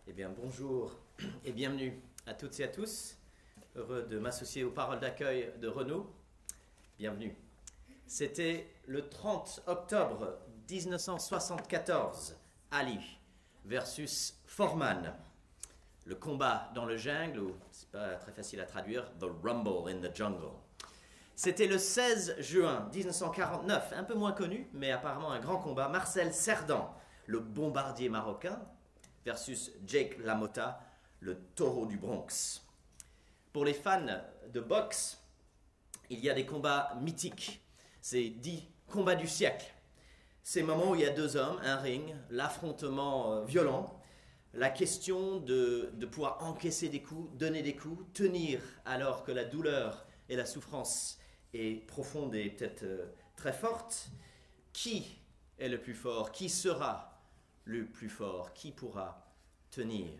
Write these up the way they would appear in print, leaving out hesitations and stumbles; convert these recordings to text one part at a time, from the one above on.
Eh bien, bonjour et bienvenue à toutes et à tous. Heureux de m'associer aux paroles d'accueil de Renaud. Bienvenue. C'était le 30 octobre 1974, Ali versus Foreman. Le combat dans le jungle, ou c'est pas très facile à traduire, The Rumble in the Jungle. C'était le 16 juin 1949, un peu moins connu, mais apparemment un grand combat. Marcel Cerdan, le bombardier marocain, versus Jake LaMotta, le taureau du Bronx. Pour les fans de boxe, il y a des combats mythiques. C'est dit combat du siècle. Ces moments où il y a deux hommes, un ring, l'affrontement violent, la question de pouvoir encaisser des coups, donner des coups, tenir alors que la douleur et la souffrance est profonde et peut-être très forte. Qui est le plus fort? Qui sera le plus fort? Qui pourra tenir?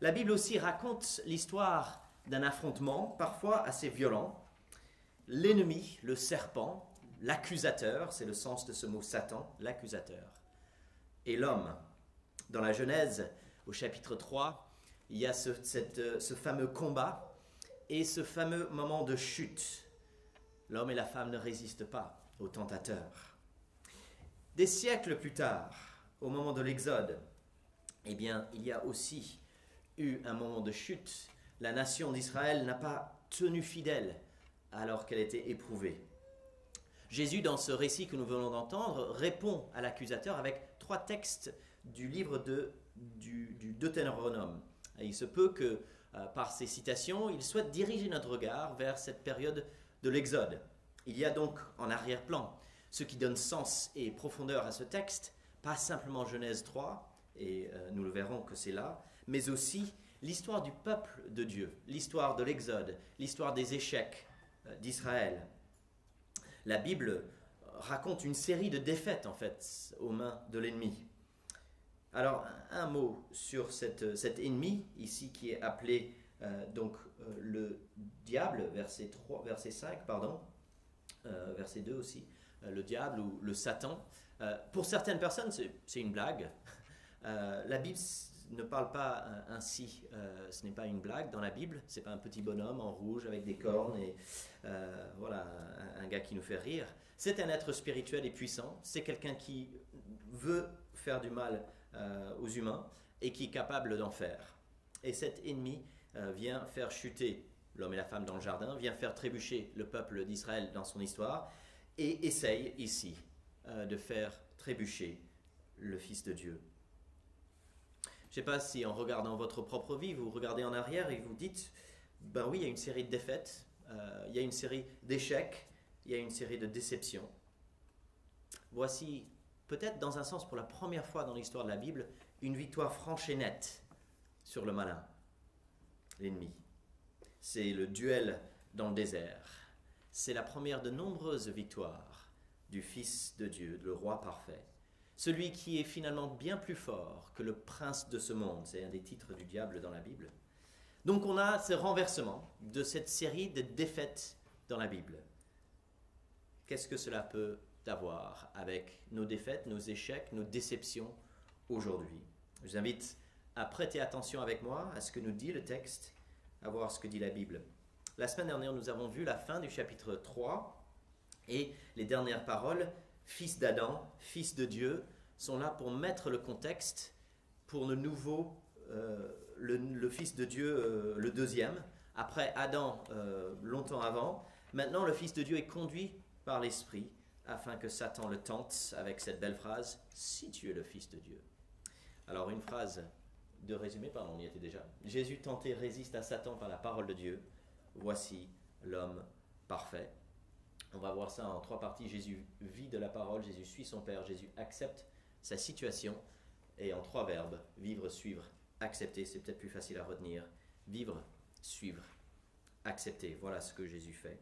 La Bible aussi raconte l'histoire d'un affrontement parfois assez violent. L'ennemi, le serpent, l'accusateur, c'est le sens de ce mot Satan, l'accusateur, et l'homme. Dans la Genèse, au chapitre 3, il y a ce fameux combat et ce fameux moment de chute. L'homme et la femme ne résistent pas au tentateur. Des siècles plus tard, au moment de l'Exode, eh bien, il y a aussi eu un moment de chute. La nation d'Israël n'a pas tenu fidèle alors qu'elle était éprouvée. Jésus, dans ce récit que nous venons d'entendre, répond à l'accusateur avec 3 textes du livre du Deutéronome. Et il se peut que, par ces citations, il souhaite diriger notre regard vers cette période de l'Exode. Il y a donc en arrière-plan ce qui donne sens et profondeur à ce texte, pas simplement Genèse 3, et nous le verrons que c'est là, mais aussi l'histoire du peuple de Dieu, l'histoire de l'Exode, l'histoire des échecs d'Israël. La Bible raconte une série de défaites, en fait, aux mains de l'ennemi. Alors, un mot sur cet ennemi, ici, qui est appelé le diable, verset 5, verset 2 aussi, le diable ou le Satan. Pour certaines personnes, c'est une blague. La Bible ne parle pas ainsi, ce n'est pas une blague dans la Bible, ce n'est pas un petit bonhomme en rouge avec des cornes et voilà, un gars qui nous fait rire. C'est un être spirituel et puissant, c'est quelqu'un qui veut faire du mal aux humains et qui est capable d'en faire. Et cet ennemi vient faire chuter l'homme et la femme dans le jardin, vient faire trébucher le peuple d'Israël dans son histoire et essaye ici de faire trébucher le Fils de Dieu. Je ne sais pas si en regardant votre propre vie, vous regardez en arrière et vous dites, ben oui, il y a une série de défaites, il y a une série d'échecs, il y a une série de déceptions. Voici, peut-être dans un sens pour la première fois dans l'histoire de la Bible, une victoire franche et nette sur le malin, l'ennemi. C'est le duel dans le désert. C'est la première de nombreuses victoires du Fils de Dieu, le roi parfait. Celui qui est finalement bien plus fort que le prince de ce monde. C'est un des titres du diable dans la Bible. Donc on a ce renversement de cette série de défaites dans la Bible. Qu'est-ce que cela peut avoir avec nos défaites, nos échecs, nos déceptions aujourd'hui? Je vous invite à prêter attention avec moi à ce que nous dit le texte, à voir ce que dit la Bible. La semaine dernière, nous avons vu la fin du chapitre 3 et les dernières paroles. Fils d'Adam, fils de Dieu, sont là pour mettre le contexte pour le nouveau, le Fils de Dieu, le deuxième. Après Adam, longtemps avant, maintenant le Fils de Dieu est conduit par l'Esprit afin que Satan le tente avec cette belle phrase « Si tu es le Fils de Dieu ». Alors une phrase de résumé, pardon, on y était déjà. Jésus tenté résiste à Satan par la parole de Dieu. Voici l'homme parfait. On va voir ça en 3 parties. Jésus vit de la parole, Jésus suit son Père, Jésus accepte sa situation. Et en 3 verbes, vivre, suivre, accepter, c'est peut-être plus facile à retenir. Vivre, suivre, accepter. Voilà ce que Jésus fait.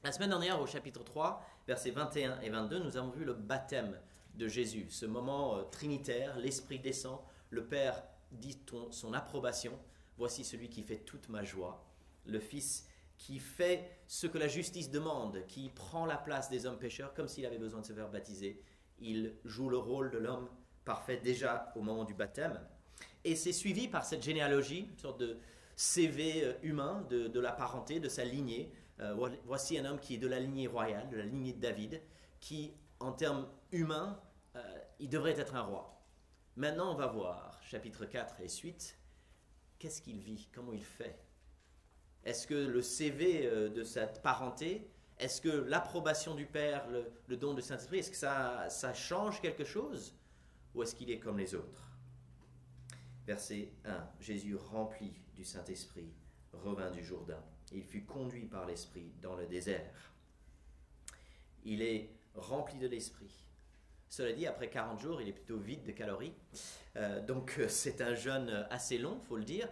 La semaine dernière, au chapitre 3, versets 21 et 22, nous avons vu le baptême de Jésus. Ce moment trinitaire, l'Esprit descend, le Père dit son approbation. Voici celui qui fait toute ma joie. Le Fils qui fait ce que la justice demande, qui prend la place des hommes pécheurs comme s'il avait besoin de se faire baptiser. Il joue le rôle de l'homme parfait déjà au moment du baptême. Et c'est suivi par cette généalogie, une sorte de CV humain de la parenté, de sa lignée. Voici un homme qui est de la lignée royale, de la lignée de David, qui, en termes humains, il devrait être un roi. Maintenant, on va voir, chapitre 4 et suite, qu'est-ce qu'il vit, comment il fait. Est-ce que le CV de cette parenté, est-ce que l'approbation du Père, le don du Saint-Esprit, est-ce que ça change quelque chose? Ou est-ce qu'il est comme les autres? Verset 1, Jésus rempli du Saint-Esprit revint du Jourdain. Il fut conduit par l'Esprit dans le désert. Il est rempli de l'Esprit. Cela dit, après 40 jours, il est plutôt vide de calories. Donc c'est un jeûne assez long, il faut le dire.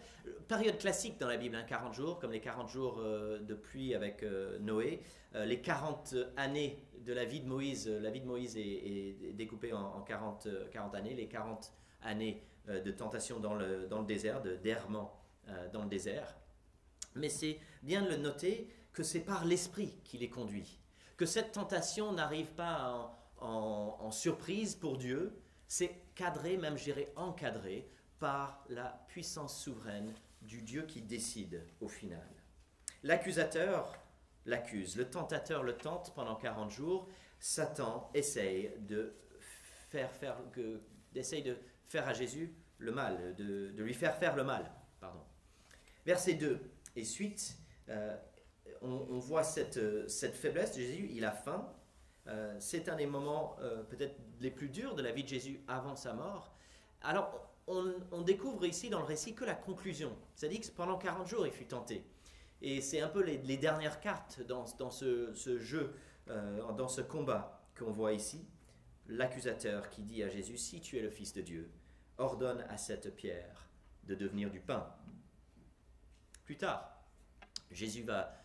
Période classique dans la Bible, 40 jours, comme les 40 jours de pluie avec Noé. Les 40 années de la vie de Moïse, la vie de Moïse est découpée en 40 années. Les 40 années de tentation dans le désert, d'errement dans le désert. Mais c'est bien de le noter que c'est par l'Esprit qu'il est conduit. Que cette tentation n'arrive pas en surprise pour Dieu, c'est cadré, même je dirais encadré, par la puissance souveraine du Dieu qui décide au final. L'accusateur l'accuse, le tentateur le tente pendant 40 jours, Satan essaye de faire à Jésus le mal, de lui faire le mal. Pardon. Verset 2 et suite, on voit cette faiblesse de Jésus, il a faim. C'est un des moments peut-être les plus durs de la vie de Jésus avant sa mort. Alors, on découvre ici dans le récit que la conclusion. C'est-à-dire que pendant 40 jours, il fut tenté. Et c'est un peu les dernières cartes dans ce jeu, dans ce combat qu'on voit ici. L'accusateur qui dit à Jésus, « Si tu es le Fils de Dieu, ordonne à cette pierre de devenir du pain. » Plus tard, Jésus va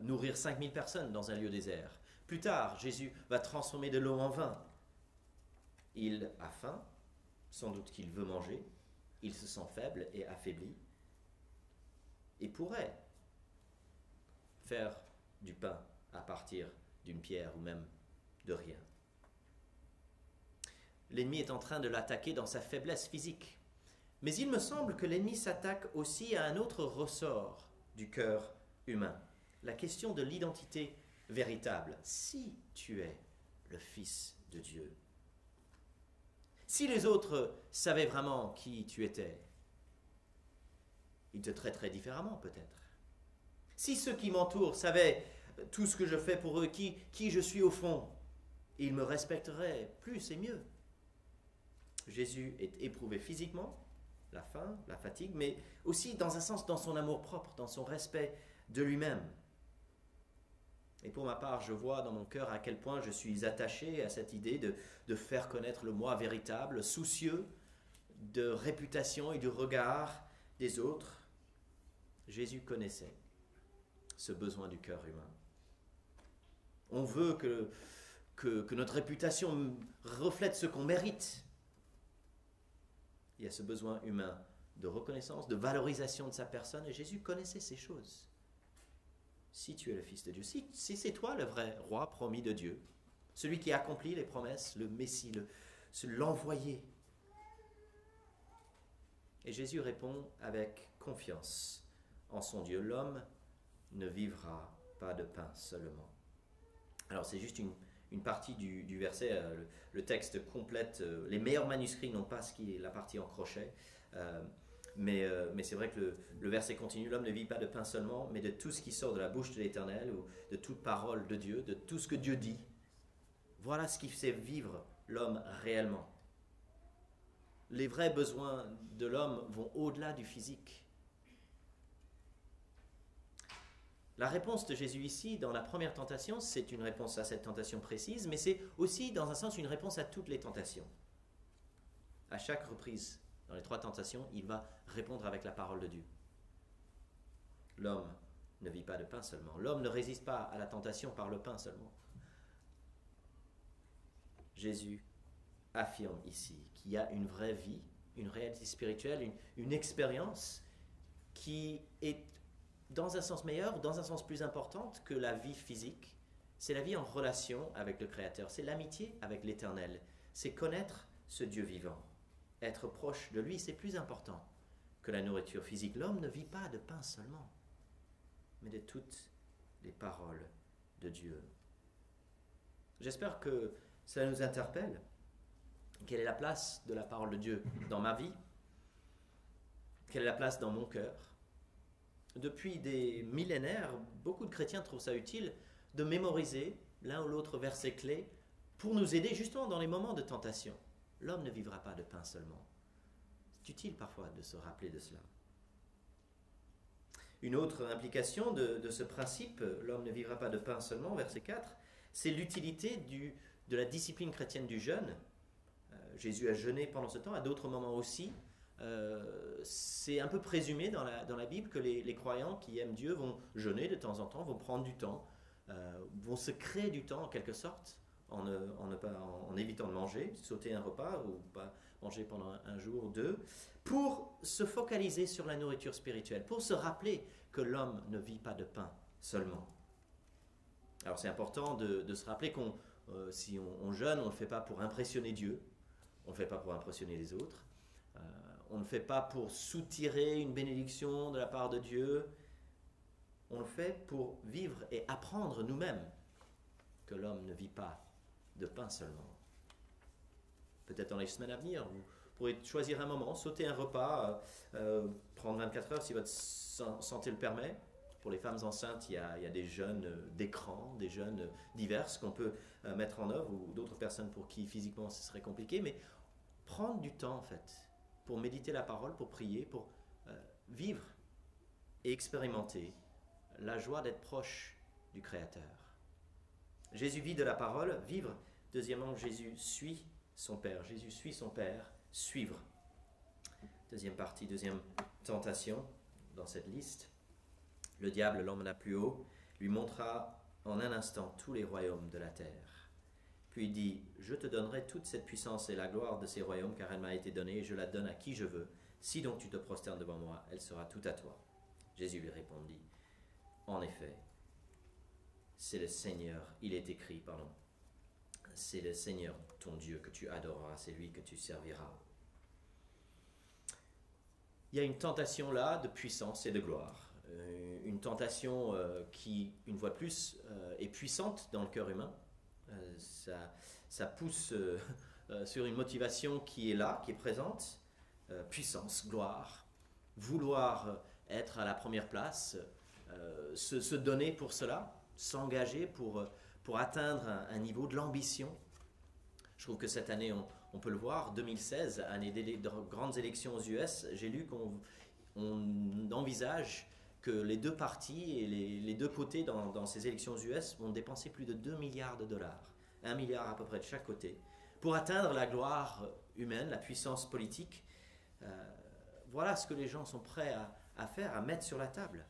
nourrir 5000 personnes dans un lieu désert. Plus tard, Jésus va transformer de l'eau en vin. Il a faim, sans doute qu'il veut manger, il se sent faible et affaibli, et pourrait faire du pain à partir d'une pierre ou même de rien. L'ennemi est en train de l'attaquer dans sa faiblesse physique. Mais il me semble que l'ennemi s'attaque aussi à un autre ressort du cœur humain, la question de l'identité véritable. Si tu es le Fils de Dieu, si les autres savaient vraiment qui tu étais, ils te traiteraient différemment peut-être. Si ceux qui m'entourent savaient tout ce que je fais pour eux, qui je suis au fond, ils me respecteraient plus et mieux. Jésus est éprouvé physiquement, la faim, la fatigue, mais aussi dans un sens dans son amour propre, dans son respect de lui-même. Et pour ma part, je vois dans mon cœur à quel point je suis attaché à cette idée de faire connaître le moi véritable, soucieux de réputation et du regard des autres. Jésus connaissait ce besoin du cœur humain. On veut que notre réputation reflète ce qu'on mérite. Il y a ce besoin humain de reconnaissance, de valorisation de sa personne, et Jésus connaissait ces choses. Si tu es le Fils de Dieu, si c'est toi le vrai roi promis de Dieu, celui qui accomplit les promesses, le Messie, l'envoyé. Et Jésus répond avec confiance en son Dieu. L'homme ne vivra pas de pain seulement. Alors c'est juste une partie du verset, le texte complète, les meilleurs manuscrits n'ont pas ce qui est la partie en crochet, mais c'est vrai que le verset continue, l'homme ne vit pas de pain seulement, mais de tout ce qui sort de la bouche de l'Éternel, ou de toute parole de Dieu, de tout ce que Dieu dit. Voilà ce qui fait vivre l'homme réellement. Les vrais besoins de l'homme vont au-delà du physique. La réponse de Jésus ici, dans la première tentation, c'est une réponse à cette tentation précise, mais c'est aussi, dans un sens, une réponse à toutes les tentations. À chaque reprise, dans les 3 tentations, il va répondre avec la parole de Dieu. L'homme ne vit pas de pain seulement. L'homme ne résiste pas à la tentation par le pain seulement. Jésus affirme ici qu'il y a une vraie vie, une réalité spirituelle, une expérience qui est dans un sens meilleur, dans un sens plus importante que la vie physique. C'est la vie en relation avec le Créateur, c'est l'amitié avec l'Éternel, c'est connaître ce Dieu vivant, être proche de lui, c'est plus important que la nourriture physique. L'homme ne vit pas de pain seulement, mais de toutes les paroles de Dieu. J'espère que ça nous interpelle. Quelle est la place de la parole de Dieu dans ma vie? Quelle est la place dans mon cœur? Depuis des millénaires, beaucoup de chrétiens trouvent ça utile de mémoriser l'un ou l'autre verset clé pour nous aider justement dans les moments de tentation. L'homme ne vivra pas de pain seulement. C'est utile parfois de se rappeler de cela. Une autre implication de ce principe, l'homme ne vivra pas de pain seulement, verset 4, c'est l'utilité de la discipline chrétienne du jeûne. Jésus a jeûné pendant ce temps, à d'autres moments aussi. C'est un peu présumé dans la Bible que les croyants qui aiment Dieu vont jeûner de temps en temps, vont prendre du temps, vont se créer du temps en quelque sorte, en évitant de manger, sauter un repas ou pas manger pendant un jour ou deux, pour se focaliser sur la nourriture spirituelle, pour se rappeler que l'homme ne vit pas de pain seulement. Alors c'est important de se rappeler si on jeûne, on ne le fait pas pour impressionner Dieu, on ne le fait pas pour impressionner les autres, on ne le fait pas pour soutirer une bénédiction de la part de Dieu, on le fait pour vivre et apprendre nous-mêmes que l'homme ne vit pas de pain seulement. Peut-être dans les semaines à venir, vous pourrez choisir un moment, sauter un repas, prendre 24 heures si votre santé le permet. Pour les femmes enceintes, il y a des jeûnes d'écran, des jeûnes divers qu'on peut mettre en œuvre, ou d'autres personnes pour qui physiquement ce serait compliqué, mais prendre du temps en fait, pour méditer la parole, pour prier, pour vivre et expérimenter la joie d'être proche du Créateur. Jésus vit de la parole, vivre. Deuxièmement, Jésus suit son Père. Jésus suit son Père, suivre. Deuxième partie, deuxième tentation dans cette liste. Le diable l'emmena plus haut, lui montra en un instant tous les royaumes de la terre. Puis il dit, je te donnerai toute cette puissance et la gloire de ces royaumes, car elle m'a été donnée, et je la donne à qui je veux. Si donc tu te prosternes devant moi, elle sera toute à toi. Jésus lui répondit, en effet, c'est le Seigneur, il est écrit, pardon, c'est le Seigneur ton Dieu que tu adoreras, c'est lui que tu serviras. Il y a une tentation là de puissance et de gloire. Une tentation qui, une fois de plus, est puissante dans le cœur humain. Ça pousse sur une motivation qui est là, qui est présente. Puissance, gloire, vouloir être à la première place, se donner pour cela, s'engager pour atteindre un niveau de l'ambition. Je trouve que cette année, on peut le voir, 2016, année de grandes élections aux US, j'ai lu qu'on envisage que les deux partis et les deux côtés dans ces élections aux US vont dépenser plus de 2 milliards de dollars, 1 milliard à peu près de chaque côté, pour atteindre la gloire humaine, la puissance politique. Voilà ce que les gens sont prêts à faire, à mettre sur la table.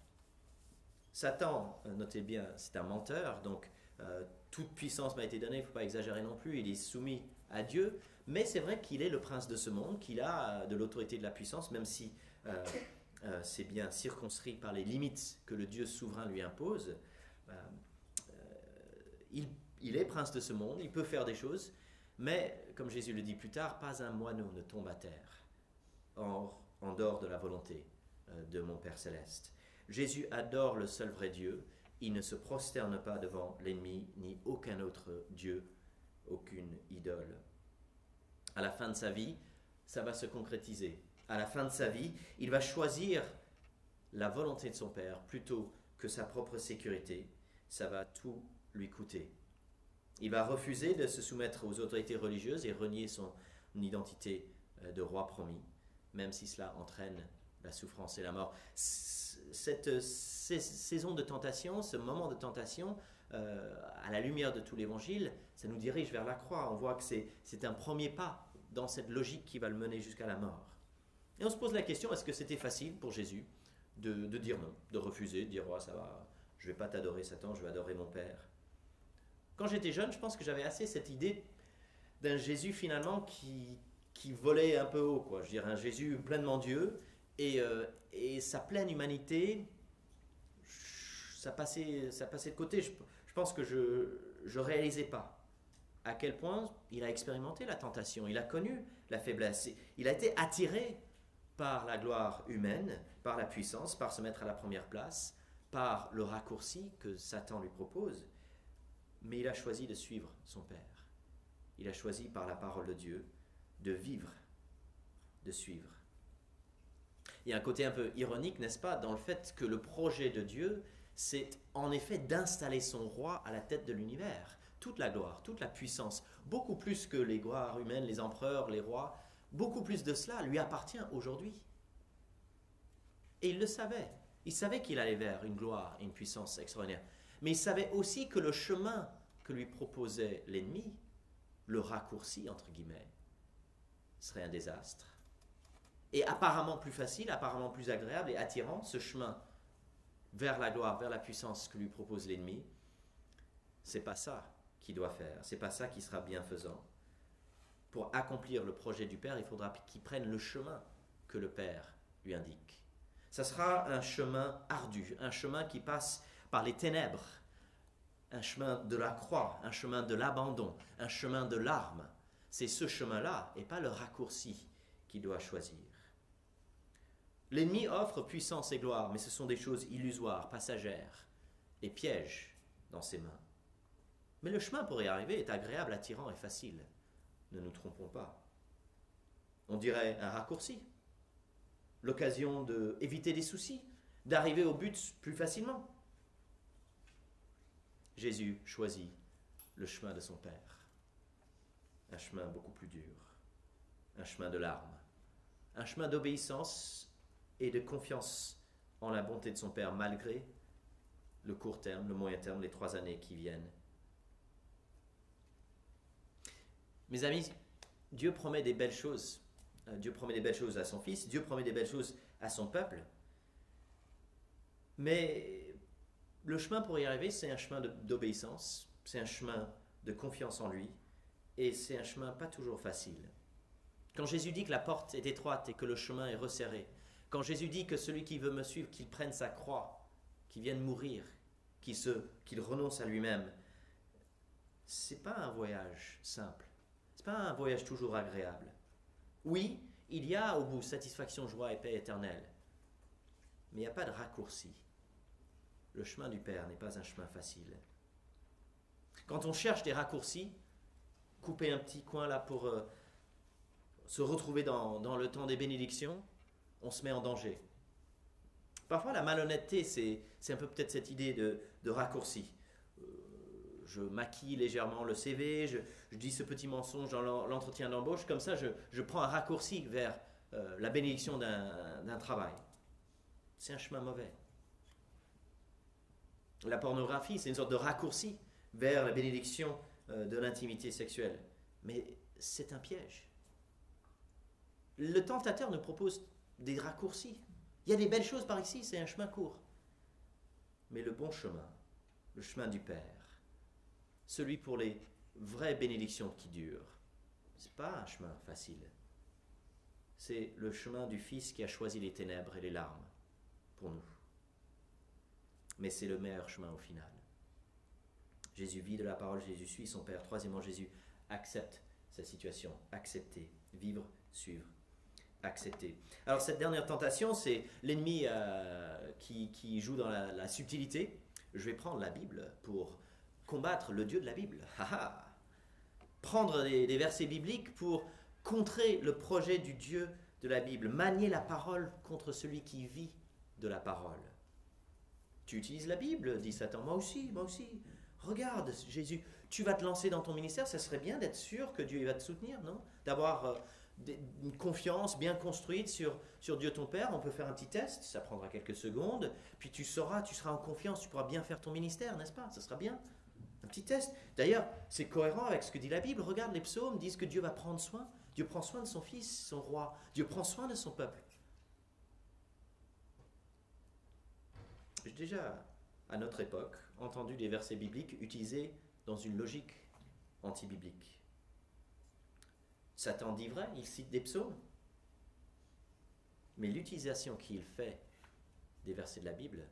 Satan, notez bien, c'est un menteur, donc toute puissance m'a été donnée, il ne faut pas exagérer non plus, il est soumis à Dieu, mais c'est vrai qu'il est le prince de ce monde, qu'il a de l'autorité de la puissance, même si c'est bien circonscrit par les limites que le Dieu souverain lui impose. Il est prince de ce monde, il peut faire des choses, mais, comme Jésus le dit plus tard, pas un moineau ne tombe à terre, en dehors de la volonté de mon Père Céleste. Jésus adore le seul vrai Dieu, il ne se prosterne pas devant l'ennemi, ni aucun autre Dieu, aucune idole. À la fin de sa vie, ça va se concrétiser. À la fin de sa vie, il va choisir la volonté de son Père plutôt que sa propre sécurité. Ça va tout lui coûter. Il va refuser de se soumettre aux autorités religieuses et renier son identité de roi promis, même si cela entraîne la souffrance et la mort. Cette saison de tentation, ce moment de tentation, à la lumière de tout l'évangile, ça nous dirige vers la croix. On voit que c'est un premier pas dans cette logique qui va le mener jusqu'à la mort. Et on se pose la question, est-ce que c'était facile pour Jésus de dire non, de refuser, de dire oh, ça va, je ne vais pas t'adorer Satan, je vais adorer mon Père. Quand j'étais jeune, je pense que j'avais assez cette idée d'un Jésus finalement qui volait un peu haut, quoi. Je veux dire, un Jésus pleinement Dieu, et sa pleine humanité, ça passait de côté. Je pense que je ne réalisais pas à quel point il a expérimenté la tentation, il a connu la faiblesse, il a été attiré par la gloire humaine, par la puissance, par se mettre à la première place, par le raccourci que Satan lui propose, mais il a choisi de suivre son Père. Il a choisi par la parole de Dieu de vivre, de suivre. Il y a un côté un peu ironique, n'est-ce pas, dans le fait que le projet de Dieu, c'est en effet d'installer son roi à la tête de l'univers. Toute la gloire, toute la puissance, beaucoup plus que les gloires humaines, les empereurs, les rois, beaucoup plus de cela lui appartient aujourd'hui. Et il le savait. Il savait qu'il allait vers une gloire et une puissance extraordinaire. Mais il savait aussi que le chemin que lui proposait l'ennemi, le raccourci, entre guillemets, serait un désastre. Et apparemment plus facile, apparemment plus agréable et attirant, ce chemin vers la gloire, vers la puissance que lui propose l'ennemi, c'est pas ça qu'il doit faire, c'est pas ça qui sera bienfaisant. Pour accomplir le projet du Père, il faudra qu'il prenne le chemin que le Père lui indique. Ça sera un chemin ardu, un chemin qui passe par les ténèbres, un chemin de la croix, un chemin de l'abandon, un chemin de larmes. C'est ce chemin-là et pas le raccourci qu'il doit choisir. L'ennemi offre puissance et gloire, mais ce sont des choses illusoires, passagères, et pièges dans ses mains. Mais le chemin pour y arriver est agréable, attirant et facile. Ne nous trompons pas. On dirait un raccourci, l'occasion d'éviter des soucis, d'arriver au but plus facilement. Jésus choisit le chemin de son Père, un chemin beaucoup plus dur, un chemin de larmes, un chemin d'obéissance et de confiance en la bonté de son Père malgré le court terme, le moyen terme, les 3 années qui viennent. Mes amis, Dieu promet des belles choses. Dieu promet des belles choses à son Fils, Dieu promet des belles choses à son peuple. Mais le chemin pour y arriver, c'est un chemin d'obéissance, c'est un chemin de confiance en lui, et c'est un chemin pas toujours facile. Quand Jésus dit que la porte est étroite et que le chemin est resserré, quand Jésus dit que celui qui veut me suivre, qu'il prenne sa croix, qu'il vienne mourir, qu'il renonce à lui-même, c'est pas un voyage simple, c'est pas un voyage toujours agréable. Oui, il y a au bout satisfaction, joie et paix éternelle, mais il n'y a pas de raccourci. Le chemin du Père n'est pas un chemin facile. Quand on cherche des raccourcis, couper un petit coin là pour se retrouver dans le temps des bénédictions, on se met en danger. Parfois, la malhonnêteté, c'est un peu peut-être cette idée de raccourci. Je maquille légèrement le CV, je dis ce petit mensonge dans l'entretien d'embauche, comme ça je prends un raccourci vers la bénédiction d'un travail. C'est un chemin mauvais. La pornographie, c'est une sorte de raccourci vers la bénédiction de l'intimité sexuelle. Mais c'est un piège. Le tentateur nous propose des raccourcis. Il y a des belles choses par ici, c'est un chemin court. Mais le bon chemin, le chemin du Père, celui pour les vraies bénédictions qui durent, ce n'est pas un chemin facile. C'est le chemin du Fils qui a choisi les ténèbres et les larmes pour nous. Mais c'est le meilleur chemin au final. Jésus vit de la parole, Jésus suit son Père. Troisièmement, Jésus accepte sa situation. Accepter, vivre, suivre. Accepter. Alors cette dernière tentation, c'est l'ennemi qui joue dans la subtilité. Je vais prendre la Bible pour combattre le Dieu de la Bible. Prendre des versets bibliques pour contrer le projet du Dieu de la Bible. Manier la parole contre celui qui vit de la parole. Tu utilises la Bible, dit Satan. Moi aussi, moi aussi. Regarde, Jésus, tu vas te lancer dans ton ministère, ça serait bien d'être sûr que Dieu va te soutenir, non? D'avoir une confiance bien construite sur Dieu ton Père. On peut faire un petit test, ça prendra quelques secondes, puis tu seras en confiance, tu pourras bien faire ton ministère, n'est-ce pas? Ça sera bien. Un petit test. D'ailleurs, c'est cohérent avec ce que dit la Bible. Regarde, les psaumes disent que Dieu va prendre soin. Dieu prend soin de son Fils, son roi. Dieu prend soin de son peuple. J'ai déjà, à notre époque, entendu des versets bibliques utilisés dans une logique anti-biblique. Satan dit vrai, il cite des psaumes. Mais l'utilisation qu'il fait des versets de la Bible,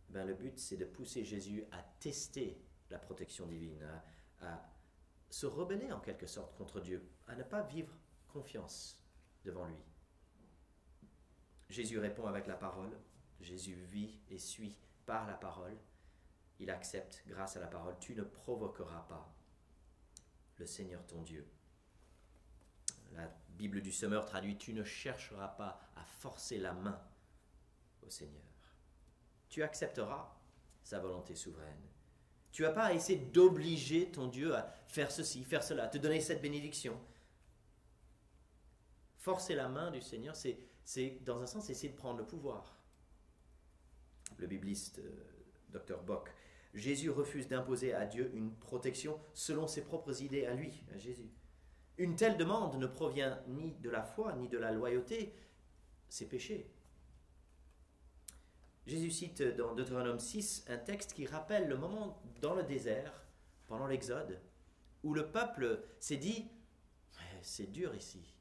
le but c'est de pousser Jésus à tester la protection divine, à se rebeller en quelque sorte contre Dieu, à ne pas vivre confiance devant lui. Jésus répond avec la parole, Jésus vit et suit par la parole, il accepte grâce à la parole, tu ne provoqueras pas le Seigneur ton Dieu. La Bible du Semeur traduit, tu ne chercheras pas à forcer la main au Seigneur. Tu accepteras sa volonté souveraine. Tu n'as pas à essayer d'obliger ton Dieu à faire ceci, faire cela, te donner cette bénédiction. Forcer la main du Seigneur, c'est dans un sens essayer de prendre le pouvoir. Le bibliste Dr. Bock, Jésus refuse d'imposer à Dieu une protection selon ses propres idées à lui, à Jésus. Une telle demande ne provient ni de la foi, ni de la loyauté, c'est péché. Jésus cite dans Deutéronome 6 un texte qui rappelle le moment dans le désert, pendant l'Exode, où le peuple s'est dit « c'est dur ici,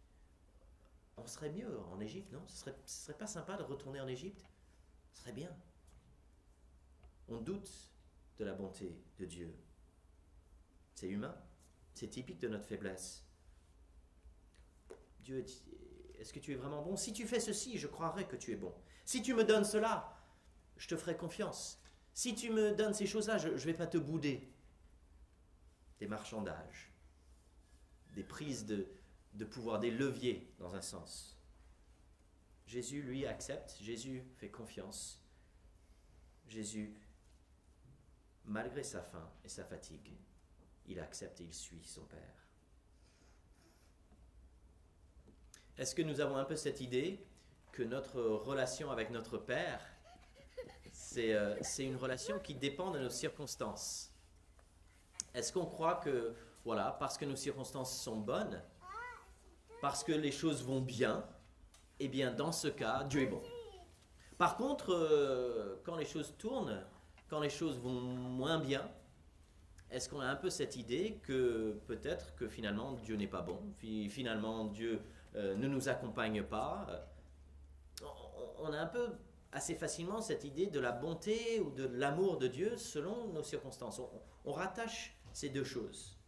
on serait mieux en Égypte, non? Ce serait pas sympa de retourner en Égypte? Ce serait bien. » On doute de la bonté de Dieu. C'est humain, c'est typique de notre faiblesse. Dieu, est-ce que tu es vraiment bon? Si tu fais ceci, je croirai que tu es bon. Si tu me donnes cela, je te ferai confiance. Si tu me donnes ces choses-là, je ne vais pas te bouder. Des marchandages, des prises de pouvoir, des leviers dans un sens. Jésus, lui, accepte. Jésus fait confiance. Jésus, malgré sa faim et sa fatigue, il accepte et il suit son Père. Est-ce que nous avons un peu cette idée que notre relation avec notre Père, c'est une relation qui dépend de nos circonstances? Est-ce qu'on croit que, voilà, parce que nos circonstances sont bonnes, parce que les choses vont bien, eh bien, dans ce cas, Dieu est bon. Par contre, quand les choses tournent, quand les choses vont moins bien, est-ce qu'on a un peu cette idée que peut-être que finalement Dieu n'est pas bon, finalement Dieu ne nous accompagne pas? On a un peu assez facilement cette idée de la bonté ou de l'amour de Dieu selon nos circonstances. On rattache ces deux choses.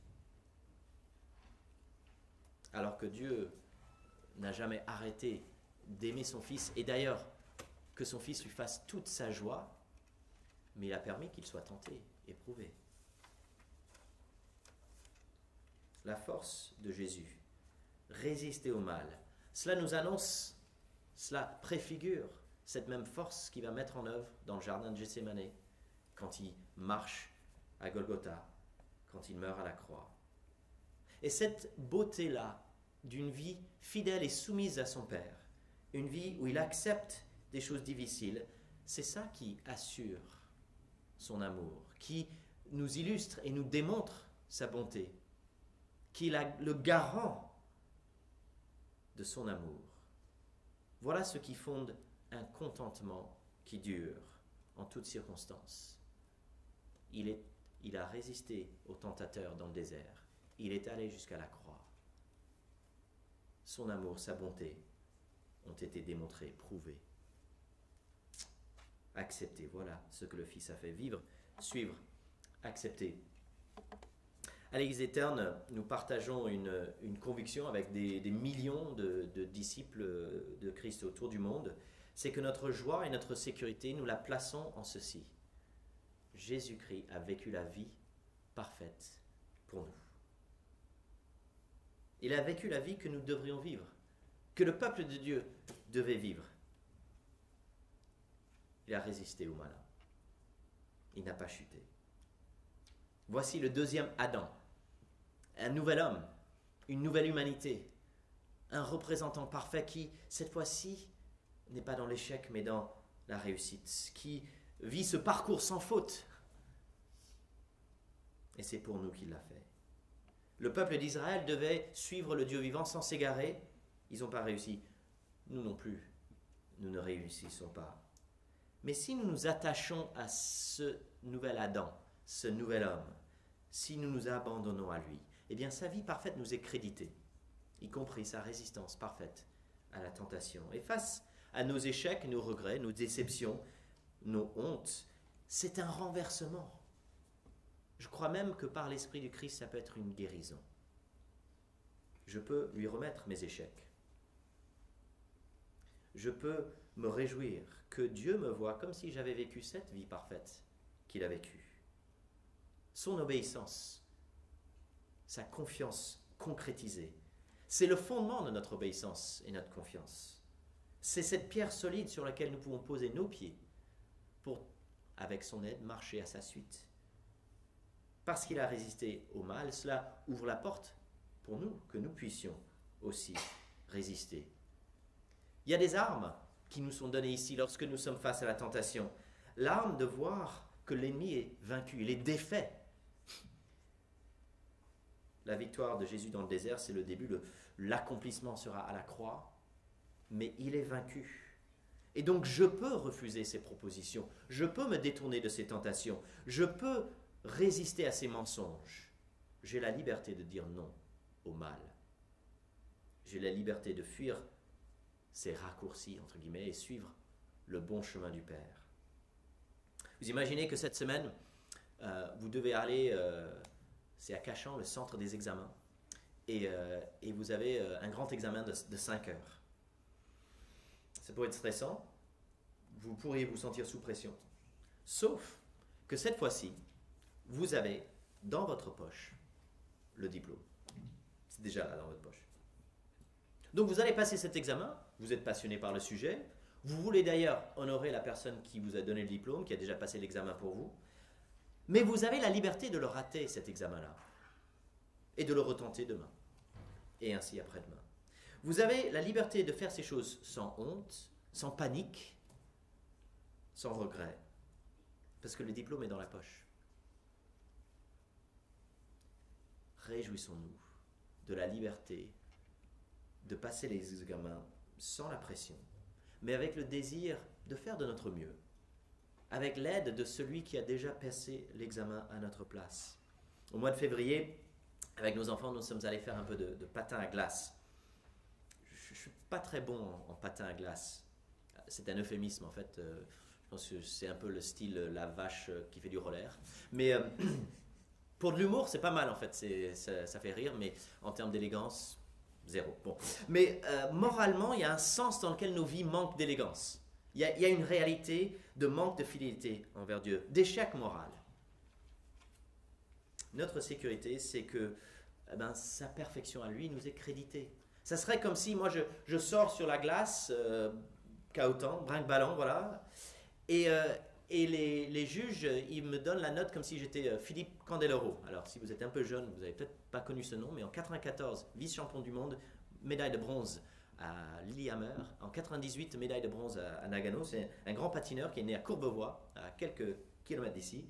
Alors que Dieu n'a jamais arrêté d'aimer son Fils, et d'ailleurs que son Fils lui fasse toute sa joie, mais il a permis qu'il soit tenté, éprouvé. La force de Jésus, résister au mal, cela nous annonce, cela préfigure cette même force qu'il va mettre en œuvre dans le jardin de Gethsémani, quand il marche à Golgotha, quand il meurt à la croix. Et cette beauté-là, d'une vie fidèle et soumise à son Père, une vie où il accepte des choses difficiles, c'est ça qui assure son amour, qui nous illustre et nous démontre sa bonté, qui est le garant de son amour. Voilà ce qui fonde un contentement qui dure en toutes circonstances. Il a résisté au tentateur dans le désert. Il est allé jusqu'à la croix. Son amour, sa bonté ont été démontrés, prouvés. Accepter, voilà ce que le Fils a fait. Vivre, suivre, accepter. À l'Église Éterne, nous partageons une conviction avec des millions de disciples de Christ autour du monde. C'est que notre joie et notre sécurité, nous la plaçons en ceci. Jésus-Christ a vécu la vie parfaite pour nous. Il a vécu la vie que nous devrions vivre, que le peuple de Dieu devait vivre. Il a résisté au malin. Il n'a pas chuté. Voici le deuxième Adam, un nouvel homme, une nouvelle humanité, un représentant parfait qui, cette fois-ci, n'est pas dans l'échec, mais dans la réussite, qui vit ce parcours sans faute. Et c'est pour nous qu'il l'a fait. Le peuple d'Israël devait suivre le Dieu vivant sans s'égarer. Ils n'ont pas réussi. Nous non plus, nous ne réussissons pas. Mais si nous nous attachons à ce nouvel Adam, ce nouvel homme, si nous nous abandonnons à lui, eh bien sa vie parfaite nous est créditée, y compris sa résistance parfaite à la tentation. Et face à nos échecs, nos regrets, nos déceptions, nos hontes, c'est un renversement. Je crois même que par l'Esprit du Christ, ça peut être une guérison. Je peux lui remettre mes échecs. Je peux me réjouir que Dieu me voit comme si j'avais vécu cette vie parfaite qu'il a vécue. Son obéissance, sa confiance concrétisée, c'est le fondement de notre obéissance et notre confiance. C'est cette pierre solide sur laquelle nous pouvons poser nos pieds pour, avec son aide, marcher à sa suite. Parce qu'il a résisté au mal, cela ouvre la porte pour nous, que nous puissions aussi résister. Il y a des armes qui nous sont données ici lorsque nous sommes face à la tentation. L'arme de voir que l'ennemi est vaincu, il est défait. La victoire de Jésus dans le désert, c'est le début, l'accomplissement sera à la croix, mais il est vaincu. Et donc je peux refuser ses propositions, je peux me détourner de ses tentations, je peux résister à ses mensonges. J'ai la liberté de dire non au mal. J'ai la liberté de fuir ces raccourcis, entre guillemets, et suivre le bon chemin du Père. Vous imaginez que cette semaine, vous devez aller, c'est à Cachan, le centre des examens, et vous avez un grand examen de 5 heures. Ça pourrait être stressant, vous pourriez vous sentir sous pression. Sauf que cette fois-ci, vous avez dans votre poche le diplôme. C'est déjà là dans votre poche. Donc vous allez passer cet examen, vous êtes passionné par le sujet, vous voulez d'ailleurs honorer la personne qui vous a donné le diplôme, qui a déjà passé l'examen pour vous, mais vous avez la liberté de le rater cet examen-là, et de le retenter demain, et ainsi après-demain. Vous avez la liberté de faire ces choses sans honte, sans panique, sans regret, parce que le diplôme est dans la poche. Réjouissons-nous de la liberté de passer les examens sans la pression, mais avec le désir de faire de notre mieux, avec l'aide de celui qui a déjà passé l'examen à notre place. Au mois de février, avec nos enfants, nous sommes allés faire un peu de patin à glace. Je ne suis pas très bon en patin à glace. C'est un euphémisme en fait. Je pense que c'est un peu le style la vache qui fait du roller. Mais pour de l'humour, c'est pas mal en fait. Ça fait rire, mais en termes d'élégance, zéro. Bon. Mais moralement, il y a un sens dans lequel nos vies manquent d'élégance. Il y a une réalité de manque de fidélité envers Dieu, d'échec moral. Notre sécurité, c'est que sa perfection à lui nous est créditée. Ça serait comme si moi je sors sur la glace, cahotant, brinque-ballant, voilà, et les juges, ils me donnent la note comme si j'étais Philippe Candeloro. Alors si vous êtes un peu jeune, vous n'avez peut-être pas connu ce nom, mais en 94, vice-champion du monde, médaille de bronze à Lillehammer, en 98, médaille de bronze à Nagano. C'est un grand patineur qui est né à Courbevoie, à quelques kilomètres d'ici.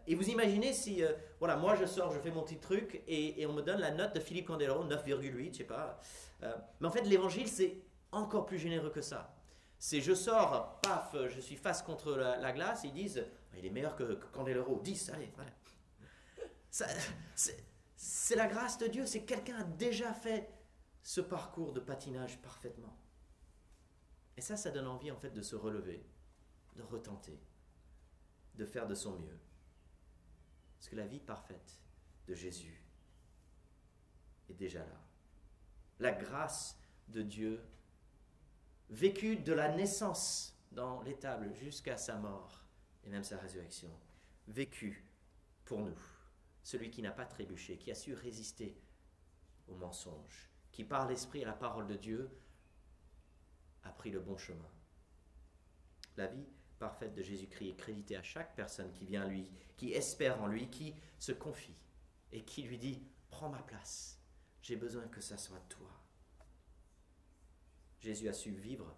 Et vous imaginez si, voilà, moi je sors, je fais mon petit truc et on me donne la note de Philippe Candeloro, 9,8, je sais pas. Mais en fait, l'évangile, c'est encore plus généreux que ça. C'est je sors, paf, je suis face contre la glace, et ils disent, il est meilleur que Candeloro, 10, allez, voilà. C'est la grâce de Dieu, c'est quelqu'un a déjà fait ce parcours de patinage parfaitement. Et ça donne envie en fait de se relever, de retenter, de faire de son mieux. Parce que la vie parfaite de Jésus est déjà là. La grâce de Dieu, vécue de la naissance dans l'étable jusqu'à sa mort et même sa résurrection, vécue pour nous. Celui qui n'a pas trébuché, qui a su résister au mensonge, qui par l'Esprit et la parole de Dieu a pris le bon chemin. La vie parfaite de Jésus-Christ est créditée à chaque personne qui vient à lui, qui espère en lui, qui se confie et qui lui dit « Prends ma place, j'ai besoin que ça soit toi ». Jésus a su vivre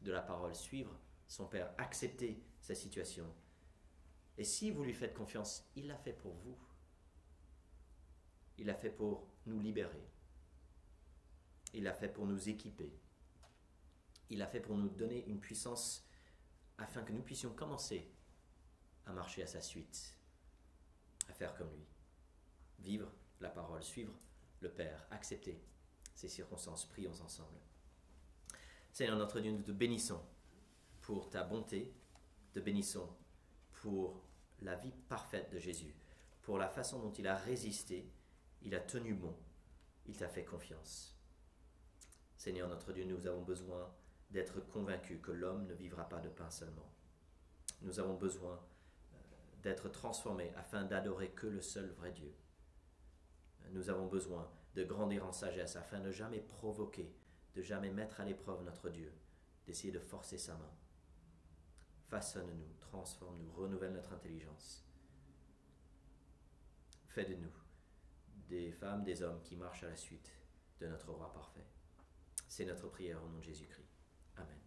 de la parole, suivre son Père, accepter sa situation. Et si vous lui faites confiance, il l'a fait pour vous. Il l'a fait pour nous libérer. Il l'a fait pour nous équiper. Il l'a fait pour nous donner une puissance afin que nous puissions commencer à marcher à sa suite, à faire comme lui, vivre la parole, suivre le Père, accepter ces circonstances. Prions ensemble. Seigneur notre Dieu, nous te bénissons pour ta bonté, te bénissons pour la vie parfaite de Jésus, pour la façon dont il a résisté, il a tenu bon, il t'a fait confiance. Seigneur notre Dieu, nous avons besoin d'être convaincus que l'homme ne vivra pas de pain seulement. Nous avons besoin d'être transformés afin d'adorer que le seul vrai Dieu. Nous avons besoin de grandir en sagesse afin de jamais provoquer, de jamais mettre à l'épreuve notre Dieu, d'essayer de forcer sa main. Façonne-nous, transforme-nous, renouvelle notre intelligence. Fais de nous des femmes, des hommes qui marchent à la suite de notre roi parfait. C'est notre prière au nom de Jésus-Christ. Amen.